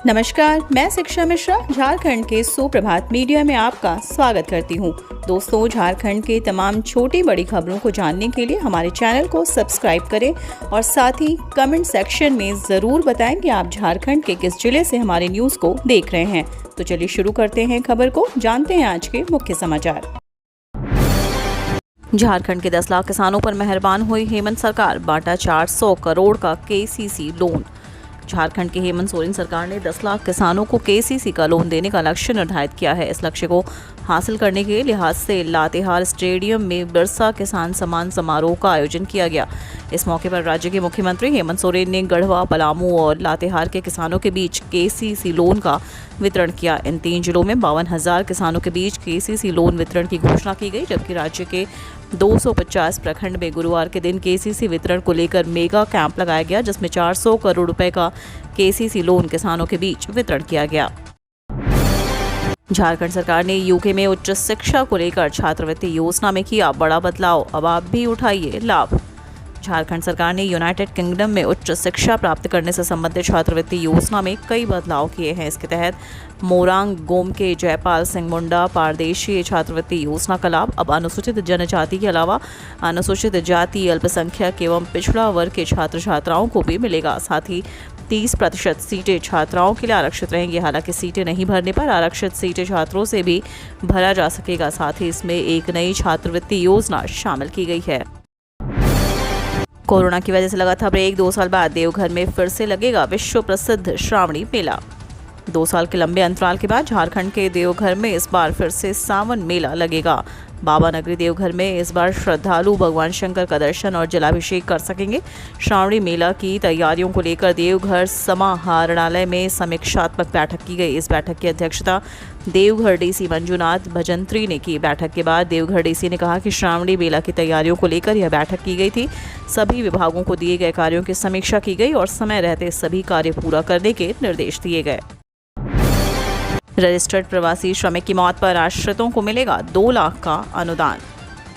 नमस्कार, मैं शिक्षा मिश्रा झारखंड के सुप्रभात मीडिया में आपका स्वागत करती हूँ। दोस्तों, झारखंड के तमाम छोटी बड़ी खबरों को जानने के लिए हमारे चैनल को सब्सक्राइब करें और साथ ही कमेंट सेक्शन में ज़रूर बताएं कि आप झारखंड के किस जिले से हमारे न्यूज़ को देख रहे हैं। तो चलिए शुरू करते हैं खबर को, जानते हैं आज के मुख्य समाचार। झारखंड के 10 लाख किसानों पर मेहरबान हुई हेमंत सरकार, बांटा 400 करोड़ का केसीसी लोन। झारखंड की हेमंत सोरेन सरकार ने 10 लाख किसानों को केसीसी का लोन देने का लक्ष्य निर्धारित किया है। इस लक्ष्य को हासिल करने के लिहाज से लातेहार स्टेडियम में बिरसा किसान सम्मान समारोह का आयोजन किया गया। इस मौके पर राज्य के मुख्यमंत्री हेमंत सोरेन ने गढ़वा, पलामू और लातेहार के किसानों के बीच केसीसी लोन का वितरण किया। इन 3 जिलों में 52,000 किसानों के बीच केसीसी लोन वितरण की घोषणा की गई, जबकि राज्य के 250 प्रखंड में गुरुवार के दिन केसीसी वितरण को लेकर मेगा कैंप लगाया गया, जिसमें 400 करोड़ रुपए का केसीसी लोन किसानों के बीच वितरण किया गया। झारखंड सरकार ने यूके में उच्च शिक्षा को लेकर छात्रवृत्ति योजना में किया बड़ा बदलाव, अब आप भी उठाइए लाभ। झारखंड सरकार ने यूनाइटेड किंगडम में उच्च शिक्षा प्राप्त करने से संबंधित छात्रवृत्ति योजना में कई बदलाव किए हैं। इसके तहत मोरांग गोम के जयपाल सिंह मुंडा पारदेशीय छात्रवृत्ति योजना का लाभ अब अनुसूचित जनजाति के अलावा अनुसूचित जाति, अल्पसंख्यक एवं पिछड़ा वर्ग के छात्र छात्राओं को भी मिलेगा। साथ ही 30% सीटें छात्राओं के लिए आरक्षित रहेंगी। हालांकि सीटें नहीं भरने पर आरक्षित सीटें छात्रों से भी भरा जा सकेगा। साथ ही इसमें एक नई छात्रवृत्ति योजना शामिल की गई है। कोरोना की वजह से लगा था ब्रेक, 2 साल बाद देवघर में फिर से लगेगा विश्व प्रसिद्ध श्रावणी मेला। 2 साल के लंबे अंतराल के बाद झारखंड के देवघर में इस बार फिर से सावन मेला लगेगा। बाबा नगरी देवघर में इस बार श्रद्धालु भगवान शंकर का दर्शन और जलाभिषेक कर सकेंगे। श्रावणी मेला की तैयारियों को लेकर देवघर समाहरणालय में समीक्षात्मक बैठक की गई। इस बैठक की अध्यक्षता देवघर डीसी मंजुनाथ भजंत्री ने की। बैठक के बाद देवघर डीसी ने कहा कि श्रावणी मेला की तैयारियों को लेकर यह बैठक की गई थी। सभी विभागों को दिए गए कार्यों की समीक्षा की गई और समय रहते सभी कार्य पूरा करने के निर्देश दिए गए। रजिस्टर्ड प्रवासी श्रमिक की मौत पर आश्रितों को मिलेगा 2 लाख का अनुदान।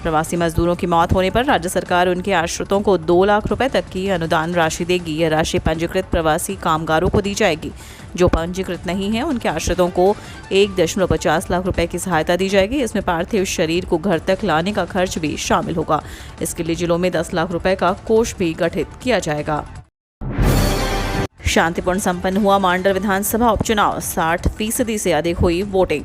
प्रवासी मजदूरों की मौत होने पर राज्य सरकार उनके आश्रितों को 2 लाख रुपए तक की अनुदान राशि देगी। यह राशि पंजीकृत प्रवासी कामगारों को दी जाएगी। जो पंजीकृत नहीं है उनके आश्रितों को 1.50 लाख रुपए की सहायता दी जाएगी। इसमें पार्थिव शरीर को घर तक लाने का खर्च भी शामिल होगा। इसके लिए जिलों में 10 लाख रुपए का कोष भी गठित किया जाएगा। शांतिपूर्ण संपन्न हुआ मांडर विधानसभा उपचुनाव, 60% से अधिक हुई वोटिंग।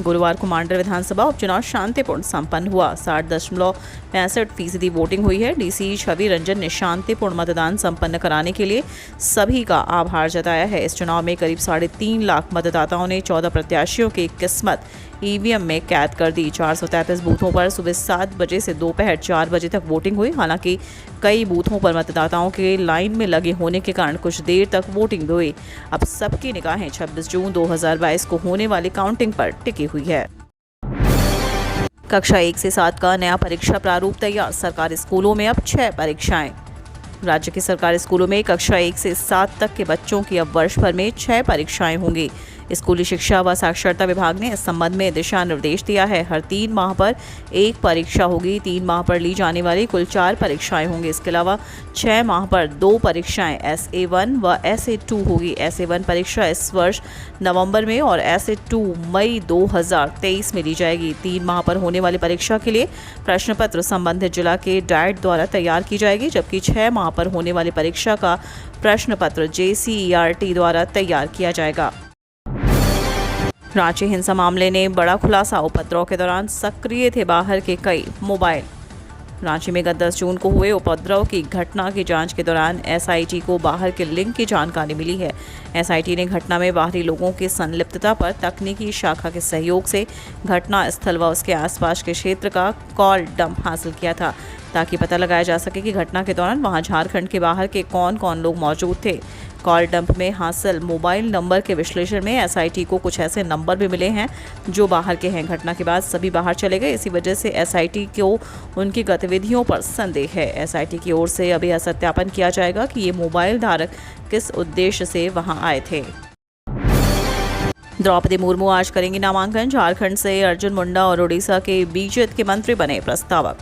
गुरुवार को मांडर विधानसभा उपचुनाव शांतिपूर्ण संपन्न हुआ, 60.65% वोटिंग हुई है। डीसी छवि रंजन ने शांतिपूर्ण मतदान संपन्न कराने के लिए सभी का आभार जताया है। इस चुनाव में करीब 3.5 लाख मतदाताओं ने 14 प्रत्याशियों की किस्मत ईवीएम में कैद कर दी। 433 बूथों पर सुबह 7 बजे से दोपहर 4 बजे तक वोटिंग हुई। हालांकि कई बूथों पर मतदाताओं के लाइन में लगे होने के कारण कुछ देर तक वोटिंग हुई। अब सबकी निगाहें 26 जून 2022 को होने वाली काउंटिंग पर टिकी हुई है। कक्षा 1 से 7 का नया परीक्षा प्रारूप तैयार, सरकारी स्कूलों में अब 6 परीक्षाएं। राज्य के सरकारी स्कूलों में कक्षा 1 से 7 तक के बच्चों की अब वर्ष भर में 6 परीक्षाएं होंगी। स्कूली शिक्षा व साक्षरता विभाग ने इस संबंध में दिशा निर्देश दिया है। हर 3 माह पर 1 परीक्षा होगी। 3 माह पर ली जाने वाली कुल 4 परीक्षाएं होंगी। इसके अलावा 6 माह पर 2 परीक्षाएं SA1 व SA2 होगी। SA1 परीक्षा इस वर्ष नवंबर में और SA2 मई 2023 में ली जाएगी। 3 माह पर होने वाली परीक्षा के लिए प्रश्न पत्र संबंधित जिला के डाइट द्वारा तैयार की जाएगी, जबकि 6 माह पर होने वाली परीक्षा का प्रश्न पत्र JCERT द्वारा तैयार किया जाएगा। रांची हिंसा मामले ने बड़ा खुलासा, उपद्रव के दौरान सक्रिय थे बाहर के कई मोबाइल। रांची में गत 10 जून को हुए उपद्रव की घटना की जांच के दौरान SIT को बाहर के लिंक की जानकारी मिली है। SIT ने घटना में बाहरी लोगों की संलिप्तता पर तकनीकी शाखा के सहयोग से घटना स्थल व उसके आसपास के क्षेत्र का कॉल डंप हासिल किया था, ताकि पता लगाया जा सके कि घटना के दौरान वहां झारखंड के बाहर के कौन कौन लोग मौजूद थे। कॉल डंप में हासिल मोबाइल नंबर के विश्लेषण में SIT को कुछ ऐसे नंबर भी मिले हैं जो बाहर के हैं। घटना के बाद सभी बाहर चले गए। इसी वजह से SIT को उनकी गतिविधियों पर संदेह है। SIT की ओर से अभी यह सत्यापन किया जाएगा कि ये मोबाइल धारक किस उद्देश्य से वहां आए थे। द्रौपदी मुर्मू आज करेंगी नामांकन। झारखंड से अर्जुन मुंडा और ओडिशा के बीजेपी के मंत्री बने प्रस्तावक।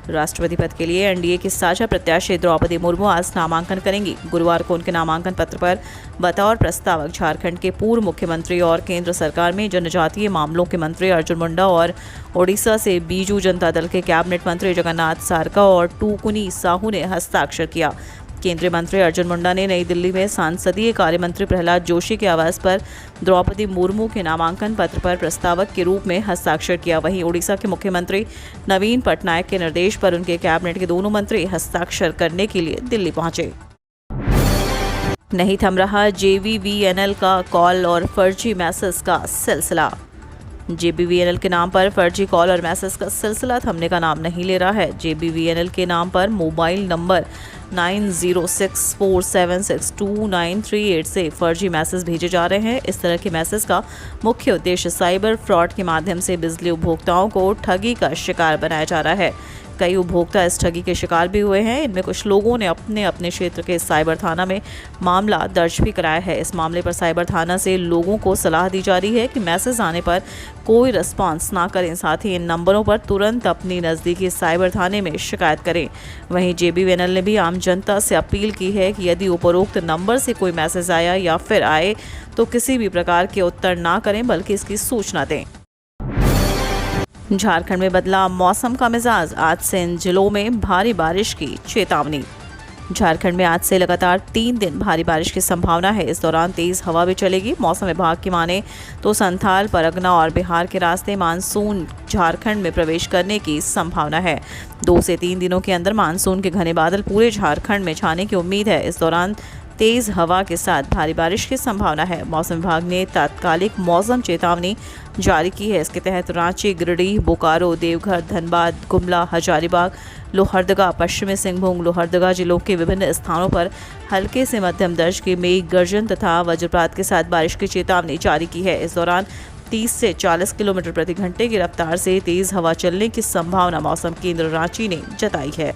राष्ट्रपति पद के लिए एनडीए की साझा प्रत्याशी द्रौपदी मुर्मू आज नामांकन करेंगी। गुरुवार को उनके नामांकन पत्र पर बतौर प्रस्तावक झारखंड के पूर्व मुख्यमंत्री और केंद्र सरकार में जनजातीय मामलों के मंत्री अर्जुन मुंडा और ओडिशा से बीजू जनता दल के कैबिनेट मंत्री जगन्नाथ सारका और टूकुनी साहू ने हस्ताक्षर किया। केंद्रीय मंत्री अर्जुन मुंडा ने नई दिल्ली में संसदीय कार्य मंत्री प्रहलाद जोशी के आवास पर द्रौपदी मुर्मू के नामांकन पत्र पर प्रस्तावक के रूप में हस्ताक्षर किया। वहीं ओडिशा के मुख्यमंत्री नवीन पटनायक के निर्देश पर उनके कैबिनेट के दोनों मंत्री हस्ताक्षर करने के लिए दिल्ली पहुंचे। नहीं थम रहा JBVNL का कॉल और फर्जी मैसेज का सिलसिला। JBVNL के नाम पर फर्जी कॉल और मैसेज का सिलसिला थमने का नाम नहीं ले रहा है। JBVNL के नाम पर मोबाइल नंबर 9064762938 से फर्जी मैसेज भेजे जा रहे हैं। इस तरह के मैसेज का मुख्य उद्देश्य साइबर फ्रॉड के माध्यम से बिजली उपभोक्ताओं को ठगी का शिकार बनाया जा रहा है। कई उपभोक्ता इस ठगी के शिकार भी हुए हैं। इनमें कुछ लोगों ने अपने अपने क्षेत्र के साइबर थाना में मामला दर्ज भी कराया है। इस मामले पर साइबर थाना से लोगों को सलाह दी जा रही है कि मैसेज आने पर कोई रिस्पांस ना करें, साथ ही इन नंबरों पर तुरंत अपनी नज़दीकी साइबर थाने में शिकायत करें। वहीं JBVNL ने भी आम जनता से अपील की है कि यदि उपरोक्त नंबर से कोई मैसेज आया या फिर आए तो किसी भी प्रकार के उत्तर ना करें बल्कि इसकी सूचना दें। झारखंड में बदला मौसम का मिजाज, आज से इन जिलों में भारी बारिश की चेतावनी। झारखंड में आज से लगातार 3 दिन भारी बारिश की संभावना है। इस दौरान तेज हवा भी चलेगी। मौसम विभाग की माने तो संथाल, परगना और बिहार के रास्ते मानसून झारखंड में प्रवेश करने की संभावना है। 2 से 3 दिनों के अंदर मानसून के घने बादल पूरे झारखंड में छाने की उम्मीद है। इस दौरान तेज हवा के साथ भारी बारिश की संभावना है। मौसम विभाग ने तात्कालिक मौसम चेतावनी जारी की है। इसके तहत रांची, गिरिडीह, बोकारो, देवघर, धनबाद, गुमला, हजारीबाग, लोहरदगा, पश्चिमी सिंहभूम, लोहरदगा जिलों के विभिन्न स्थानों पर हल्के से मध्यम दर्ज की मेघ गर्जन तथा वज्रपात के साथ बारिश की चेतावनी जारी की है। इस दौरान 30 से 40 किलोमीटर प्रति घंटे की रफ्तार से तेज हवा चलने की संभावना मौसम केंद्र रांची ने जताई है।